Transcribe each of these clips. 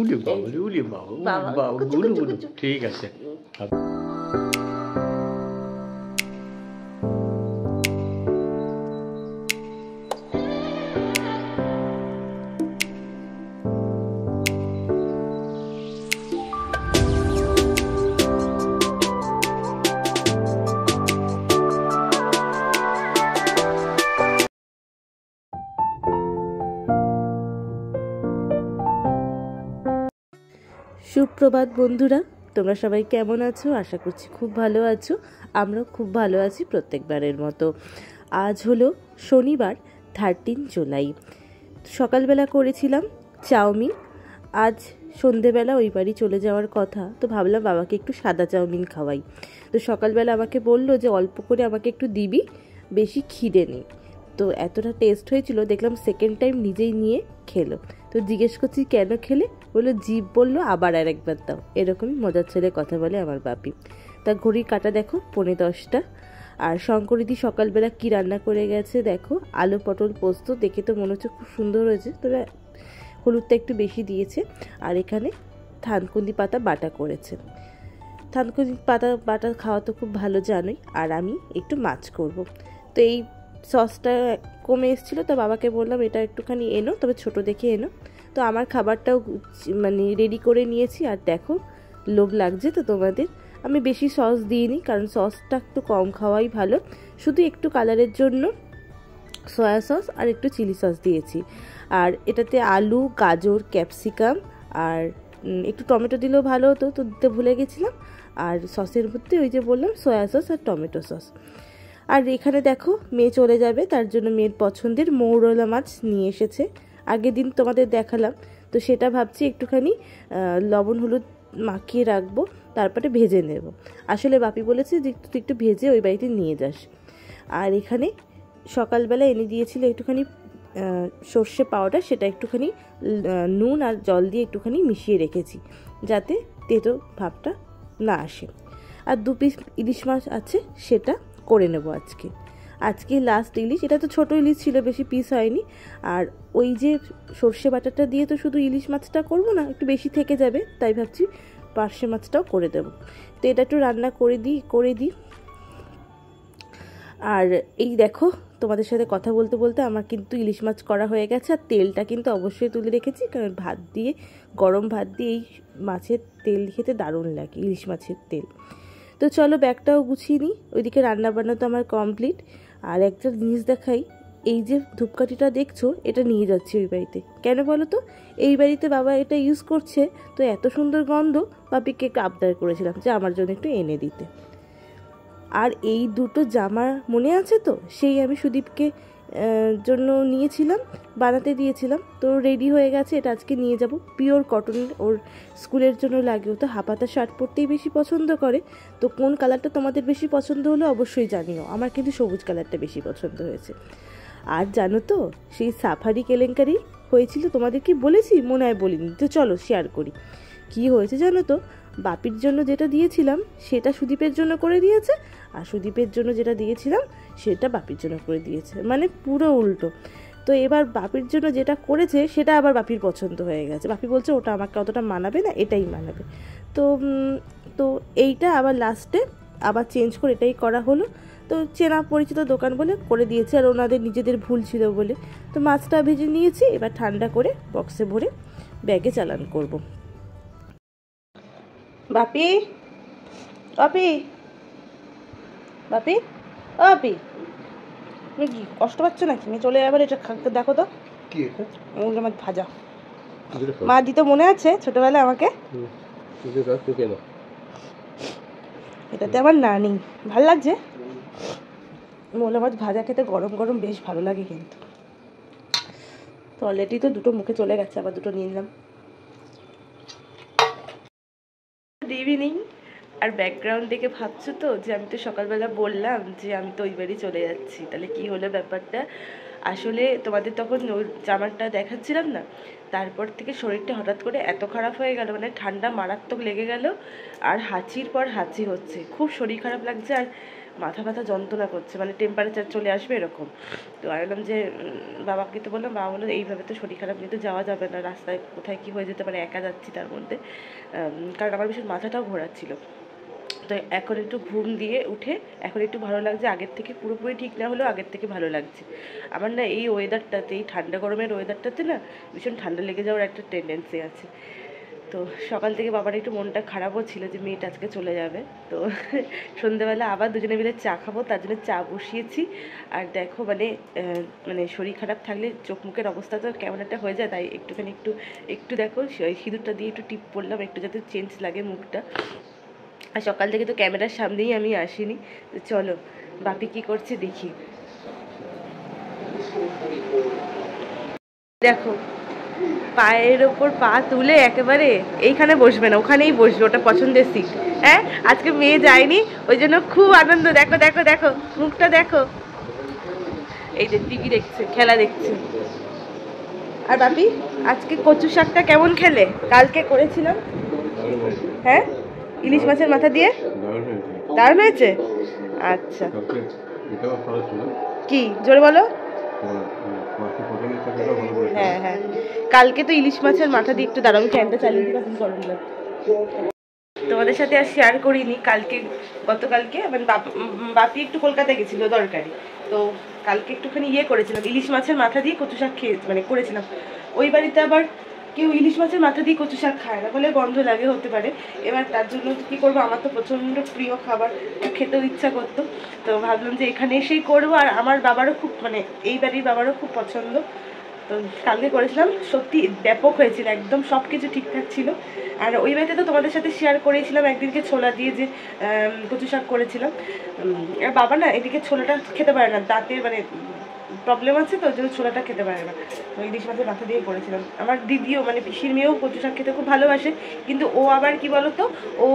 উলি বাবা বাবা গুলু গুলু ঠিক আছে। সুপ্রভাত বন্ধুরা, তোমরা সবাই কেমন আছো? আশা করছি খুব ভালো আছো। আমরাও খুব ভালো আছি প্রত্যেকবারের মতো। আজ হলো শনিবার 13 জুলাই। সকালবেলা করেছিলাম চাউমিন। আজ সন্ধেবেলা ওই বাড়ি চলে যাওয়ার কথা, তো ভাবলাম বাবাকে একটু সাদা চাউমিন খাওয়াই। তো সকালবেলা আমাকে বললো যে অল্প করে আমাকে একটু দিবি, বেশি খিদে নেই। তো এতটা টেস্ট হয়েছিল, দেখলাম সেকেন্ড টাইম নিজেই নিয়ে খেলো। তো জিজ্ঞেস করছি কেন খেলে, বললো জিভ বললো আবার আর একবার দাও। এরকমই মজার ছেলে কথা বলে আমার বাপি। তা ঘড়ির কাঁটা দেখো 9:45। আর শঙ্করিদি সকালবেলা কি রান্না করে গেছে দেখো, আলু পটল পোস্ত। দেখে তো মনে হচ্ছে খুব সুন্দর হয়েছে, তবে হলুদটা একটু বেশি দিয়েছে। আর এখানে থানকুনি পাতা বাটা করেছে। থানকুনি পাতা বাটা খাওয়া তো খুব ভালো জানোই। আর আমি একটু মাছ করব। তো এই সসটা কমে এসেছিলো, তো বাবাকে বললাম এটা একটুখানি এনো, তবে ছোট দেখে এনো। তো আমার খাবারটাও মানে রেডি করে নিয়েছি। আর দেখো লোভ লাগছে তো তোমাদের, আমি বেশি সস দিইনি, কারণ সসটা একটু কম খাওয়াই ভালো। শুধু একটু কালারের জন্য সয়া সস আর একটু চিলি সস দিয়েছি। আর এটাতে আলু, গাজর, ক্যাপসিকাম আর একটু টমেটো দিলেও ভালো হতো, তো দিতে ভুলে গেছিলাম। আর সসের মধ্যে ওই যে বললাম সয়া সস আর টমেটো সস। আর এখানে দেখো মেয়ে চলে যাবে, তার জন্য মেয়ের পছন্দের মৌরলা মাছ নিয়ে এসেছে। আগের দিন তোমাদের দেখালাম, তো সেটা ভাবছি একটুখানি লবণ হলুদ মাখিয়ে রাখবো, তারপরে ভেজে নেব। আসলে বাপি বলেছে যে তুই একটু ভেজে ওই বাড়িতে নিয়ে যাস। আর এখানে সকালবেলা এনে দিয়েছিল একটুখানি সর্ষে পাউডার, সেটা একটুখানি নুন আর জল দিয়ে একটুখানি মিশিয়ে রেখেছি, যাতে তেতো ভাবটা না আসে। আর 2 পিস ইলিশ মাছ আছে, সেটা করে নেব আজকে লাস্ট ইলিশ। এটা তো ছোটো ইলিশ ছিল, বেশি পিস হয়নি। আর ওই যে সর্ষে বাটাটা দিয়ে তো শুধু ইলিশ মাছটা করবো না, একটু বেশি থেকে যাবে, তাই ভাবছি পার্শে মাছটাও করে দেবো। তো এটা একটু রান্না করে দিই। আর এই দেখো তোমাদের সাথে কথা বলতে বলতে আমার কিন্তু ইলিশ মাছ করা হয়ে গেছে। আর তেলটা কিন্তু অবশ্যই তুলে রেখেছি, কারণ গরম ভাত দিয়ে এই মাছের তেল খেতে দারুণ লাগে, ইলিশ মাছের তেল। তো চলো ব্যাগটাও গুছিয়ে নিই। ওইদিকে রান্নাবান্না তো আমার কমপ্লিট। আর একটা জিনিস দেখাই, এই যে ধূপকাঠিটা দেখছো, এটা নিয়ে যাচ্ছি ওই বাড়িতে। কেন বলো তো, এই বাড়িতে বাবা এটা ইউজ করছে, তো এত সুন্দর গন্ধ, বাপিকে একটু আবদার করেছিলাম যে আমার জন্য একটু এনে দিতে। আর এই দুটো জামা মনে আছে তো, সেই আমি সুদীপকে জন্য নিয়েছিলাম, বানাতে দিয়েছিলাম। তো রেডি হয়ে গেছে, এটা আজকে নিয়ে যাব। পিওর কটনের, ওর স্কুলের জন্য লাগে। ও তো হাফাতা শার্ট পরতেই বেশি পছন্দ করে। তো কোন কালারটা তোমাদের বেশি পছন্দ হলো অবশ্যই জানিও। আমার কিন্তু সবুজ কালারটা বেশি পছন্দ হয়েছে। আর জানো তো, সেই সাফারি কেলেঙ্কারি হয়েছিল, তোমাদের কি বলেছি? মনে হয় বলিনি। তো চলো শেয়ার করি কি হয়েছে। জানো তো, বাপির জন্য যেটা দিয়েছিলাম সেটা সুদীপের জন্য করে দিয়েছে, আর সুদীপের জন্য যেটা দিয়েছিলাম সেটা বাপির জন্য করে দিয়েছে, মানে পুরো উল্টো। তো এবার বাপির জন্য যেটা করেছে সেটা আবার বাপির পছন্দ হয়ে গেছে। বাপি বলছে ওটা আমাকে অতটা মানাবে না, এটাই মানাবে। তো তো এইটা আবার লাস্টে আবার চেঞ্জ করে এটাই করা হলো। তো চেনা পরিচিত দোকান বলে করে দিয়েছে, আর ওনাদের নিজেদের ভুল ছিল বলে। তো মাছটা ভেজে নিয়েছি, এবার ঠান্ডা করে বক্সে ভরে ব্যাগে চালান করব। বাপি বাপি বাপি বাপি, তুমি কি কষ্ট পাচ্ছ নাকি? তুমি চলে যাবে, এটা দেখো তো কি মৌরলা মাছ ভাজা। মা দিতে মনে আছে ছোটবেলায় আমাকে, এটাতে আমার নানি। ভাল লাগছে মৌরলা মাছ ভাজা খেতে, গরম গরম বেশ ভালো লাগে। কিন্তু তো অলরেডি তো দুটো মুখে চলে গেছে, আবার দুটো নিয়ে নিলাম। Good evening. আর ব্যাকগ্রাউন্ড দেখে ভাবছো তো যে আমি তো সকালবেলা বললাম যে আমি তো ওই বাড়ি চলে যাচ্ছি, তাহলে কি হলো ব্যাপারটা। আসলে তোমাদের তখন ওই জামাটা দেখাচ্ছিলাম না, তারপর থেকে শরীরটা হঠাৎ করে এত খারাপ হয়ে গেল, মানে ঠান্ডা মারাত্মক লেগে গেল। আর হাঁচির পর হাঁচি হচ্ছে, খুব শরীর খারাপ লাগছে। আর মাথা ব্যথা যন্ত্রণা করছে, মানে টেম্পারেচার চলে আসবে এরকম। তো আমি বললাম যে বাবাকে তো বললাম, বাবা বললো এইভাবে তো শরীর খারাপ নিয়ে তো যাওয়া যাবে না, রাস্তায় কোথায় কী হয়ে যেতে পারে, একা যাচ্ছি তার মধ্যে, কারণ আমার ভীষণ মাথাটাও ঘোরাচ্ছিল। তো এখন একটু ঘুম দিয়ে উঠে এখন একটু ভালো লাগছে, আগের থেকে পুরোপুরি ঠিক না হলেও আগের থেকে ভালো লাগছে। আমার না এই ওয়েদারটাতে, এই ঠান্ডা গরমের ওয়েদারটাতে না ভীষণ ঠান্ডা লেগে যাওয়ার একটা টেন্ডেন্সি আছে। তো সকাল থেকে বাবার একটু মনটা খারাপও ছিল যে মেয়েটা আজকে চলে যাবে। তো সন্ধ্যেবেলা আবার দুজনে মিলে চা খাবো, তার জন্য চা বসিয়েছি। আর দেখো মানে শরীর খারাপ থাকলে চোখ মুখের অবস্থা তো কেমন একটা হয়ে যায়, তাই একটুখানি একটু দেখো সিঁদুরটা দিয়ে একটু টিপ পড়লাম, একটু যাতে চেঞ্জ লাগে মুখটা। আর সকাল থেকে তো ক্যামেরার সামনেই আমি আসিনি। তো চলো বাপি কি করছে দেখি। দেখো পায়ের ওপর পা তুলে একেবারে এইখানে বসবে না, ওখানেই বসবে, ওটা পছন্দের সিট। হ্যাঁ, আজকে মেয়ে যায়নি, ওই জন্য খুব আনন্দ। দেখো দেখো দেখো মুখটা দেখো, এই যে টিভি দেখছে, খেলা দেখছে। আর বাপি আজকে কচু শাকটা কেমন খেলে? কালকে করেছিলাম। হ্যাঁ, ইলিশ মাছের মাথা দিয়ে দারুণ হয়েছে। আচ্ছা, কি জোরে বলো। হ্যাঁ হ্যাঁ, কালকে তো ইলিশ মাছের মাথা দিয়ে একটু দাঁড়াও, ফ্যানটা চালিয়ে দিবা, তুমি গরম লাগবে। তোমাদের সাথে আর শেয়ার করিনি কালকে, গতকালকে মানে বাপি একটু কলকাতায় গেছিল দরকারি, তো কালকে একটুখানি করেছিলাম, ইলিশ মাছের মাথা দিয়ে কচু শাক মানে করেছিলাম। ওই বাড়িতে আবার কেউ ইলিশ মাছের মাথা দিয়ে কচু শাক খায় না, বলে গন্ধ লাগে হতে পারে। এবার তার জন্য কী করবো, আমার তো প্রচণ্ড প্রিয় খাবার, খেতেও ইচ্ছা করতো। তো ভাবলাম যে এখানে এসেই করবো, আর আমার বাবারও খুব, মানে এই বাড়ির বাবারও খুব পছন্দ। তো কালকে করেছিলাম, সত্যি ব্যাপক হয়েছিল, একদম সব কিছু ঠিকঠাক ছিল। আর ওই বাড়িতে তো তোমাদের সাথে শেয়ার করেছিলাম একদিনকে ছোলা দিয়ে যে কচু শাক করেছিলাম। আর বাবা না এদিকে ছোলাটা খেতে পারে না, দাঁতের মানে প্রবলেম আছে, তো ওই জন্য ছোলাটা খেতে পারে না। তো ইলিশ মাছের মাথা দিয়ে করেছিলাম। আমার দিদিও মানে পিসির মেয়েও কচু শাক খেতে খুব ভালোবাসে, কিন্তু ও আবার কি বলতো, ও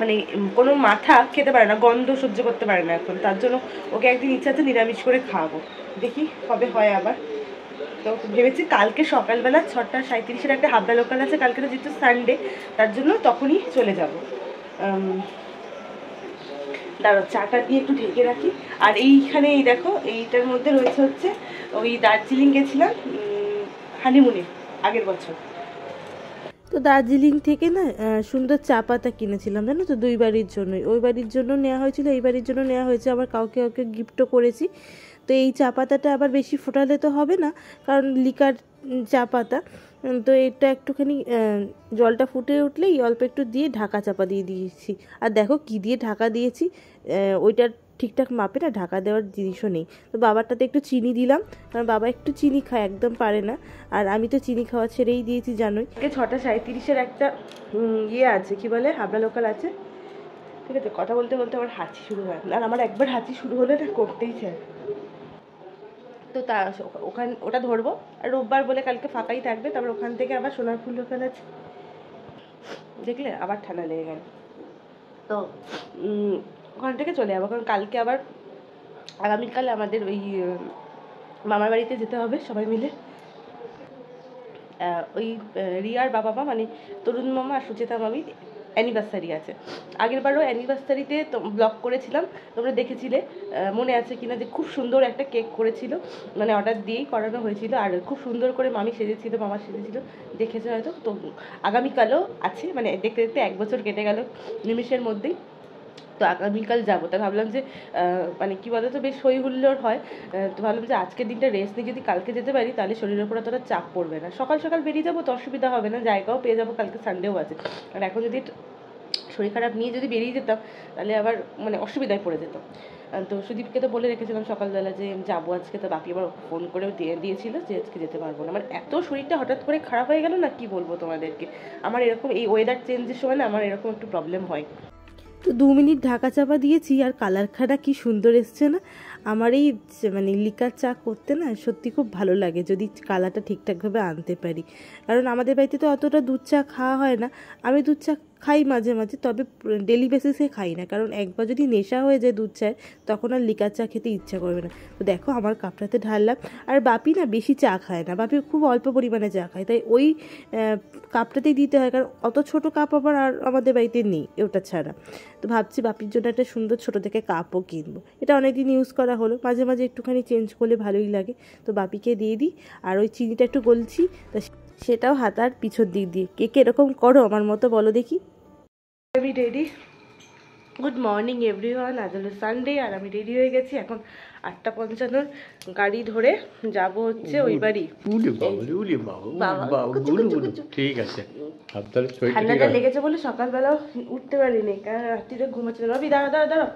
মানে কোনো মাথা খেতে পারে না, গন্ধ সহ্য করতে পারে না এখন, তার জন্য ওকে একদিন ইচ্ছা আছে নিরামিষ করে খাওয়াবো, দেখি কবে হয় আবার। তো ভেবেছি কালকে সকালবেলা 6:37 একটা হাবড়া লোকাল আছে, কালকে তো যেহেতু সানডে, তার জন্য তখনই চলে যাব। দাঁড়ো চাটা দিয়ে একটু ঢেকে রাখি। আর এইখানে এই দেখো, এইটার মধ্যে রয়েছে হচ্ছে ওই দার্জিলিং গেছিলাম হানিমুনে আগের বছর, তো দার্জিলিং থেকে না সুন্দর চা পাতা কিনেছিলাম, জানো তো, দুই বাড়ির জন্যই। ওই বাড়ির জন্য নেওয়া হয়েছিল, এই বাড়ির জন্য নেওয়া হয়েছে, আবার কাউকে কাউকে গিফটও করেছি। তো এই চা পাতাটা আবার বেশি ফোটালে তো হবে না, কারণ লিকার চা পাতা। তো এটা একটুখানি জলটা ফুটে উঠলেই অল্প একটু দিয়ে ঢাকা চাপা দিয়ে দিয়েছি। আর দেখো কি দিয়ে ঢাকা দিয়েছি, ওইটার ঠিকঠাক মাপে না ঢাকা দেওয়ার জিনিসও নেই। তো বাবারটাতে একটু চিনি দিলাম, কারণ বাবা একটু চিনি খায়, একদম পারে না। আর আমি তো চিনি খাওয়া ছেড়েই দিয়েছি, জানোই। 6:37 একটা আছে, কি বলে, হাবড়া লোকাল আছে। ঠিক আছে, কথা বলতে বলতে আমার হাঁচি শুরু হয়, আর আমার একবার হাঁচি শুরু হলে না করতেই চায়। তো তা ওটা ধরবো, আর রোববার বলে কালকে ফাঁকাই থাকবে। তারপর ওখান থেকে আবার সোনারপুর লোকাল আছে, দেখলে আবার ঠান্ডা লেগে গেল। তো ওখান থেকে চলে যাবো, কারণ কালকে আবার আগামীকাল আমাদের ওই মামার বাড়িতে যেতে হবে সবাই মিলে। ওই রিয়ার বাবা মা, মানে তরুণ মামা আর সুচেতা মামির অ্যানিভার্সারি আছে। আগের বারও অ্যানিভার্সারিতে তো ব্লগ করেছিলাম, তোমরা দেখেছিলে, মনে আছে কিনা, যে খুব সুন্দর একটা কেক করেছিল, মানে অর্ডার দিয়েই করানো হয়েছিল, আর খুব সুন্দর করে মামি সেজেছিল, মামা সেজেছিল, দেখেছে হয়তো। তো আগামীকালও আছে, মানে দেখতে দেখতে 1 বছর কেটে গেল নিমেষের মধ্যেই। তো আগামীকাল যাবো, তাই ভাবলাম যে মানে কী বলতো, বেশ হই হুল্লোড় হয়। তো ভাবলাম যে আজকের দিনটা রেস্ট নিয়ে যদি কালকে যেতে পারি, তাহলে শরীরের উপর অতটা চাপ পড়বে না। সকাল সকাল বেরিয়ে যাবো তো অসুবিধা হবে না, জায়গাও পেয়ে যাবো, কালকে সানডেও আছে। আর এখন যদি শরীর খারাপ নিয়ে যদি বেরিয়ে যেতাম, তাহলে আবার মানে অসুবিধায় পড়ে যেতাম। তো সুদীপকে তো বলে রেখেছিলাম সকালবেলা যে যাবো আজকে, তো বাকি আবার ফোন করেও দিয়েছিল যে আজকে যেতে পারবো না। আমার এত শরীরটা হঠাৎ করে খারাপ হয়ে গেল না, কি বলবো তোমাদেরকে। আমার এরকম এই ওয়েদার চেঞ্জের সময় না আমার এরকম একটু প্রবলেম হয়। তো 2 মিনিট ঢাকা চাপা দিয়েছি, আর কালারখানা কি সুন্দর এসছে না। আমার এই মানে লিকার চা করতে না সত্যি খুব ভালো লাগে যদি কালারটা ঠিকঠাকভাবে আনতে পারি। কারণ আমাদের বাড়িতে তো অতটা দুধ চা খাওয়া হয় না। আমি দুধ চা খাই মাঝে মাঝে, তবে ডেলি বেসিসে খাই না, কারণ একবার যদি নেশা হয়ে যায় দুধ চায় তখন আর লিকার চা খেতে ইচ্ছা করবে না। তো দেখো আমার কাপটাতে ঢাললাম। আর বাপি না বেশি চা খায় না, বাপি খুব অল্প পরিমাণে চা খায়, তাই ওই কাপটাতেই দিতে হয়, কারণ অত ছোট কাপ আবার আর আমাদের বাড়িতে নেই ওটা ছাড়া। তো ভাবছি বাপির জন্য একটা সুন্দর ছোটো থেকে কাপও কিনবো। এটা অনেকদিন ইউজ করা হলো, মাঝে মাঝে একটুখানি চেঞ্জ করলে ভালোই লাগে। তো বাপিকে দিয়ে দিই। আর ওই চিনিটা একটু গলছি, তা সেটাও হাতার পিছন দিক দিয়ে। কে কে এরকম করো আমার মতো বলো দেখি। আমি রেডি। Good morning everyone. আজ হলো সানডে আর আমি রেডি হয়ে গেছি। এখন 8:55 গাড়ি ধরে যাব হচ্ছে ওই বাড়ি। ঠিক আছে। ঠান্ডাটা লেগেছে বলে সকালবেলাও উঠতে পারিনি, কারণ রাত্রিরে ঘুমাচ্ছে। রবি দাঁড়া দাঁড়া দাঁড়া,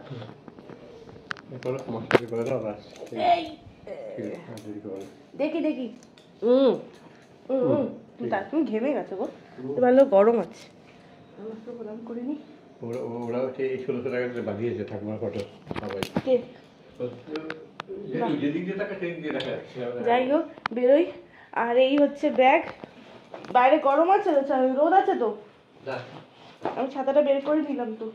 দেখি দেখি। তুমি ঘেমে গেছো গো, ভালো গরম আছে। আমাকে প্রণাম করিনি। ওরা 1600 টাকা করে বাঁধিয়েছে ঠাকুমার ফটো সবাই। যাই হোক বেরোই। আর এই হচ্ছে ব্যাগ। বাইরে গরম আছে তো, রোদ আছে তো, আমি ছাতাটা বের করে নিলাম তো।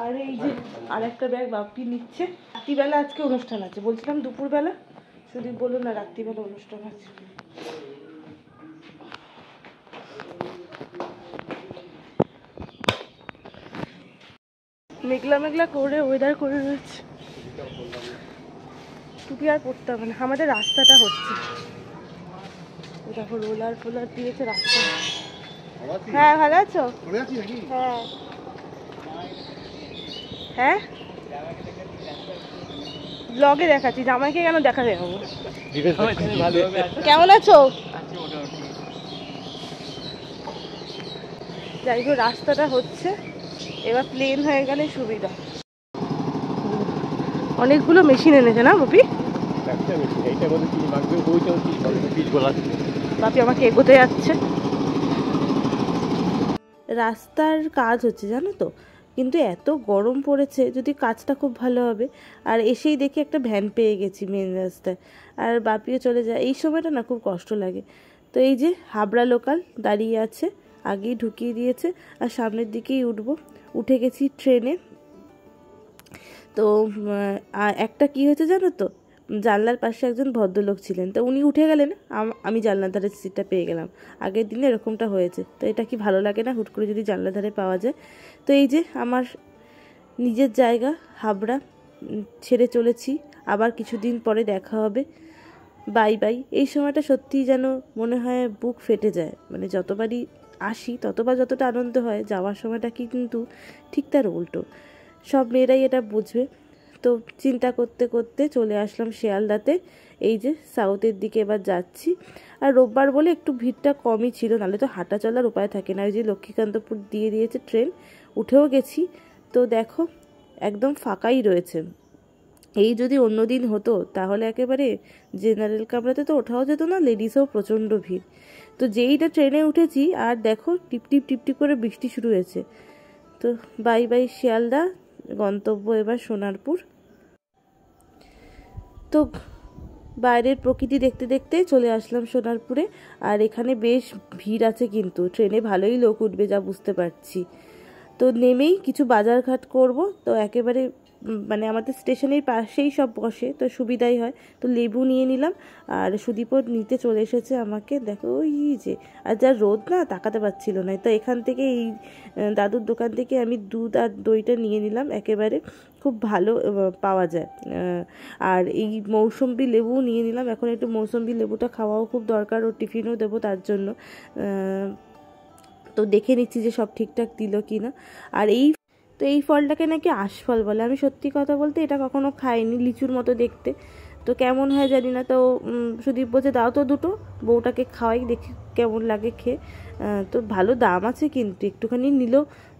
আর এই যে আর একটা ব্যাগ বাপি নিচ্ছে। রাত্রিবেলা আজকে অনুষ্ঠান আছে, বলছিলাম দুপুরবেলা, শুধু বলুন না রাত্রিবেলা অনুষ্ঠান আছে। মেঘলা মেঘলা করে ওয়েদার করে রয়েছে, টুপি আর পরতে হবে না। আমাদের রাস্তাটা হচ্ছে, দেখো রোলার ফোলার দিয়েছে রাস্তা। হ্যাঁ ভালো আছো? হ্যাঁ হ্যাঁ ব্লগে দেখাচ্ছি, জামাইকে কেন দেখা দেবো। কেমন আছো? যাই হোক রাস্তাটা হচ্ছে, এবার প্লেন হয়ে গেলে সুবিধা। অনেকগুলো মেশিন এনেছে না বাপি? বাপি আমাকে এগোতে যাচ্ছে। রাস্তার কাজ হচ্ছে জানো তো, কিন্তু এত গরম পড়েছে, যদি কাজটা খুব ভালো হবে। আর এসেই দেখি একটা ভ্যান পেয়ে গেছি মেন রাস্তায়, আর বাপিও চলে যায়। এই সময়টা না খুব কষ্ট লাগে। তো এই যে হাবড়া লোকাল দাঁড়িয়ে আছে, আগেই ঢুকিয়ে দিয়েছে, আর সামনের দিকেই উঠবো। উঠে গেছি ট্রেনে। তো একটা কি হয়েছে জানো তো, জানলার পাশে একজন ভদ্রলোক ছিলেন, তো উনি উঠে গেলেন, আমি জানলার ধারে সিটটা পেয়ে গেলাম। আগের দিনে এরকমটা হয়েছে, তো এটা কি ভালো লাগে না হুট করে যদি জানলার ধারে পাওয়া যায়। তো এই যে আমার নিজের জায়গা হাবড়া ছেড়ে চলেছি, আবার কিছুদিন পরে দেখা হবে। Bye bye. এই সময়টা সত্যিই যেন মনে হয় বুক ফেটে যায়, মানে যতবারই আসি ততবার যতটা আনন্দ হয়, যাওয়ার সময়টা কিন্তু ঠিক তার উল্টো। সব মেয়েরাই এটা বুঝবে। তো চিন্তা করতে করতে চলে আসলাম শিয়ালদাতে। এই যে সাউথের দিকে এবার যাচ্ছি। আর রোববার বলে একটু ভিড়টা কমই ছিল, নাহলে তো হাঁটা চলার উপায় থাকে না। ওই যে লক্ষ্মীকান্তপুর দিয়ে দিয়েছে ট্রেন, উঠেও গেছি। তো দেখো একদম ফাঁকাই রয়েছে। এই যদি অন্য দিন হতো তাহলে একেবারে জেনারেল কামরাতে তো ওঠাও যেত না, লেডিসেও প্রচণ্ড ভিড়। তো যেইটা ট্রেনে উঠেছি আর দেখো টিপটিপ টিপটিপ করে বৃষ্টি শুরু হয়েছে। তো বাই বাই শিয়ালদা, গন্তব্য এবার সোনারপুর। তো বাইরের প্রকৃতি দেখতে দেখতে চলে আসলাম সোনারপুরে। আর এখানে বেশ ভিড় আছে, কিন্তু ট্রেনে ভালোই লোক উঠবে যা বুঝতে পারছি। তো নেমেই কিছু বাজারঘাট করব। তো একেবারে মানে আমাদের স্টেশনের পাশেই সব বসে, তো সুবিধাই হয়। তো লেবু নিয়ে নিলাম, আর সুদীপও নিতে চলে এসেছে আমাকে। দেখো ওই যে, আর যা রোদ না, তাকাতে পারছিল না। তো এখান থেকে এই দাদুর দোকান থেকে আমি দুধ আর দইটা নিয়ে নিলাম, একেবারে খুব ভালো পাওয়া যায়। আর এই মৌসম্বি লেবু নিয়ে নিলাম, এখন একটু মৌসম্বি লেবুটা খাওয়াও খুব দরকার, ও টিফিনও দেবো তার জন্য। তো দেখে নিচ্ছি যে সব ঠিকঠাক দিল কি না। আর এই ফলটাকে নাকি আশফল বলে। আমি সত্যি কথা বলতে এটা কখনো খাইনি, লিচুর মতো দেখতে। তো কেমন হয় জানি না। তো সুদীপ বলছে দাও তো দুটো, বউটাকে খাওয়াই, দেখি কেমন লাগে খেয়ে। তো ভালো দাম আছে, কিন্তু একটুখানি নিল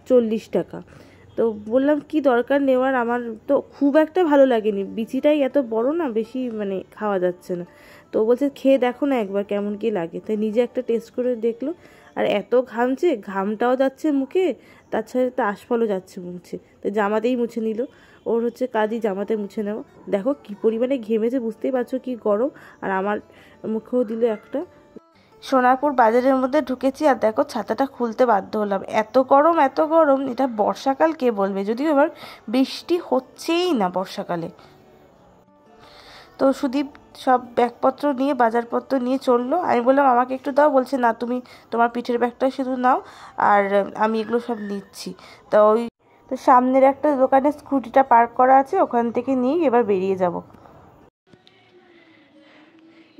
40 টাকা। তো বললাম কি দরকার নেওয়ার, আমার তো খুব একটা ভালো লাগেনি, বিচিটাই এত বড় না, বেশি মানে খাওয়া যাচ্ছে না। তো বলছে খেয়ে দেখো না একবার কেমন কি লাগে। তাই নিজে একটা টেস্ট করে দেখলো। আর এত ঘামছে, ঘামটাও যাচ্ছে মুখে, তার সাথে তো আশফলও যাচ্ছে মুছে। তো জামাতেই মুছে নিল। ওর হচ্ছে কাজই জামাতে মুছে নেওয়া। দেখো কি পরিমাণে ঘেমেছে, বুঝতেই পারছো কি গরম। আর আমার মুখেও দিল একটা। সোনারপুর বাজারের মধ্যে ঢুকেছি আর দেখো ছাতাটা খুলতে বাধ্য হলাম, এত গরম এত গরম। এটা বর্ষাকাল কে বলবে, যদিও এবার বৃষ্টি হচ্ছেই না বর্ষাকালে। তো সুদীপ সব ব্যাগপত্র নিয়ে বাজারপত্র নিয়ে চললো। আমি বললাম আমাকে একটু দাও, বলছে না তুমি তোমার পিঠের ব্যাগটা শুধু নাও আর আমি এগুলো সব নিচ্ছি। তো সামনের একটা দোকানে স্কুটিটা পার্ক করা আছে, ওখান থেকে নিয়ে এবার বেরিয়ে যাব।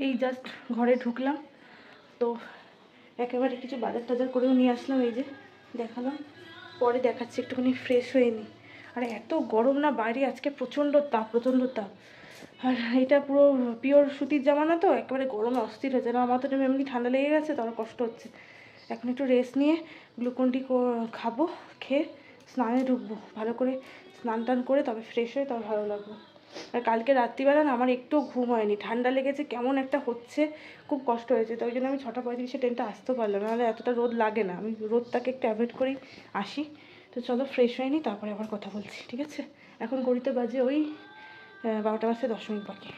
এই জাস্ট ঘরে ঢুকলাম, তো একেবারে কিছু বাজার টাজার করেও নিয়ে আসলাম। এই যে দেখালাম, পরে দেখাচ্ছি, একটুখানি ফ্রেশ হয়ে নিই। আর এত গরম না বাইরে, আজকে প্রচণ্ড তাপ, প্রচণ্ড তাপ। আর এটা পুরো পিওর সুতির জামা না, তো একেবারে গরমে অস্থির হয়েছে না। আমার তো এমনি ঠান্ডা লেগে গেছে, তো আমার কষ্ট হচ্ছে। এখন একটু রেস্ট নিয়ে গ্লুকন ডি খাবো, খেয়ে স্নানে ঢুকবো। ভালো করে স্নান টান করে তবে ফ্রেশ হয়ে তবে ভালো লাগবে। আর কালকে রাত্রিবেলা না আমার একটু ঘুম হয়নি, ঠান্ডা লেগেছে, কেমন একটা হচ্ছে, খুব কষ্ট হয়েছে। তো ওই জন্য আমি 6:35 ট্রেনটা আসতে পারলাম, নাহলে এতটা রোদ লাগে না। আমি রোদটাকে একটু অ্যাভয়েড করেই আসি। তো চলো ফ্রেশ হয়ে নিই, তারপরে আবার কথা বলছি, ঠিক আছে? এখন ঘড়িতে বাজে ওই 12টা বাজতে 10 মিনিট বাকি।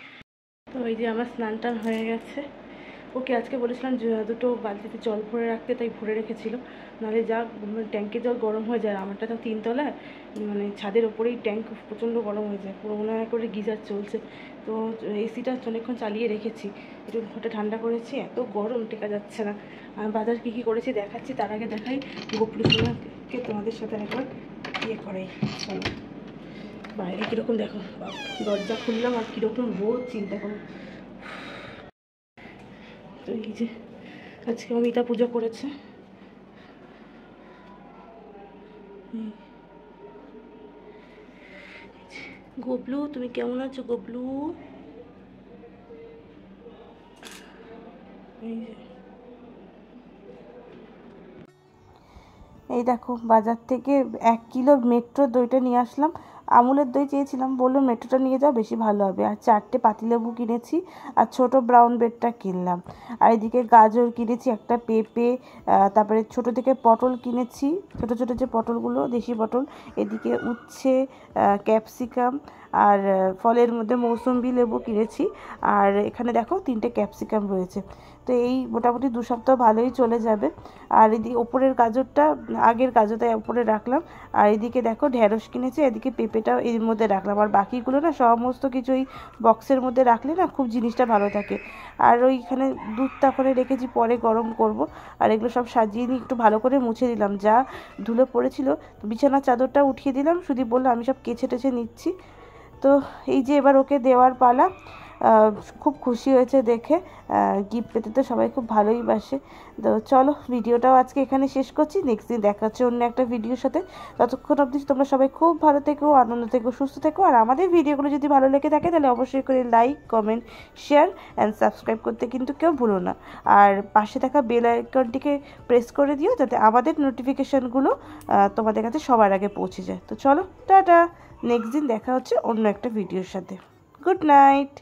তো ওই যে আমার স্নান টান হয়ে গেছে। ওকে আজকে বলেছিলাম দুটো বালতিতে জল ভরে রাখতে, তাই ভরে রেখেছিল। নাহলে যা ট্যাঙ্কে জল গরম হয়ে যায়। আমারটা তো 3 তলায়, মানে ছাদের ওপরেই ট্যাঙ্ক প্রচণ্ড গরম হয়ে যায়, পুরো মনে হয় করে গিজার চলছে। তো এসিটা অনেকক্ষণ চালিয়ে রেখেছি, একটু ওটা ঠান্ডা করেছি। এত গরম টেকা যাচ্ছে না। আর বাজার কী কী করেছি দেখাচ্ছি, তার আগে দেখাই গোপলুকে তোমাদের সাথে একবার করাই। চলো বাইরে কীরকম দেখো, দরজা খুললাম আর কীরকম রোদ, চিন্তা করো। তো এই যে আজকে অমিতা পুজো করেছে। গোবলু তুমি কেমন আছো গোবলু? এই দেখো বাজার থেকে 1 কিলো মেট্রো দইটা নিয়ে আসলাম। আমুলের দই চেয়েছিলাম, বললো মেট্রোটা নিয়ে যাও, বেশি ভালো হবে। আর 4টে পাতিলেবু কিনেছি, আর ছোট ব্রাউন ব্রেডটা কিনলাম। আর এদিকে গাজর কিনেছি, একটা পেঁপে, তারপরে ছোট থেকে পটল কিনেছি, ছোট ছোট যে পটলগুলো, দেশি পটল। এদিকে উচ্ছে, ক্যাপসিকাম, আর ফলের মধ্যে মৌসুম্বি লেবু কিনেছি। আর এখানে দেখো 3টে ক্যাপসিকাম রয়েছে। তো এই মোটামুটি 2 সপ্তাহ ভালোই চলে যাবে। আর এদিকে ওপরের গাজরটা আগের গাজরটা ওপরে রাখলাম। আর এদিকে দেখো ঢেঁড়স কিনেছি, এদিকে পেঁপেটাও এর মধ্যে রাখলাম। আর বাকিগুলো না সমস্ত কিছু ওই বক্সের মধ্যে রাখলে না খুব জিনিসটা ভালো থাকে। আর ওইখানে দুধটা করে রেখেছি, পরে গরম করব। আর এগুলো সব সাজিয়ে নিয়ে একটু ভালো করে মুছে দিলাম, যা ধুলো পড়েছিল। বিছানার চাদরটা উঠিয়ে দিলাম, শুধু বললো আমি সব কেচে টেচে নিচ্ছি। তো এই যে এবার ওকে দেওয়ার পালা। খুব খুশি হয়েছে দেখে, গিফট পেতে তো সবাই খুব ভালোই বাসে। তো চলো ভিডিওটাও আজকে এখানে শেষ করছি, নেক্সট দিন দেখা হচ্ছে অন্য একটা ভিডিওর সাথে। ততক্ষণ অবধি তোমরা সবাই খুব ভালো থেকো, আনন্দ থেকো, সুস্থ থেকো। আর আমাদের ভিডিওগুলো যদি ভালো লেগে থাকে তাহলে অবশ্যই করে like, comment, share and subscribe করতে কিন্তু কেউ ভুলো না। আর পাশে থাকা বেল আইকনটিকে প্রেস করে দিও, যাতে আমাদের নোটিফিকেশানগুলো তোমাদের কাছে সবার আগে পৌঁছে যায়। তো চলো টাটা, নেক্সট দিন দেখা হচ্ছে অন্য একটা ভিডিওর সাথে। Good night.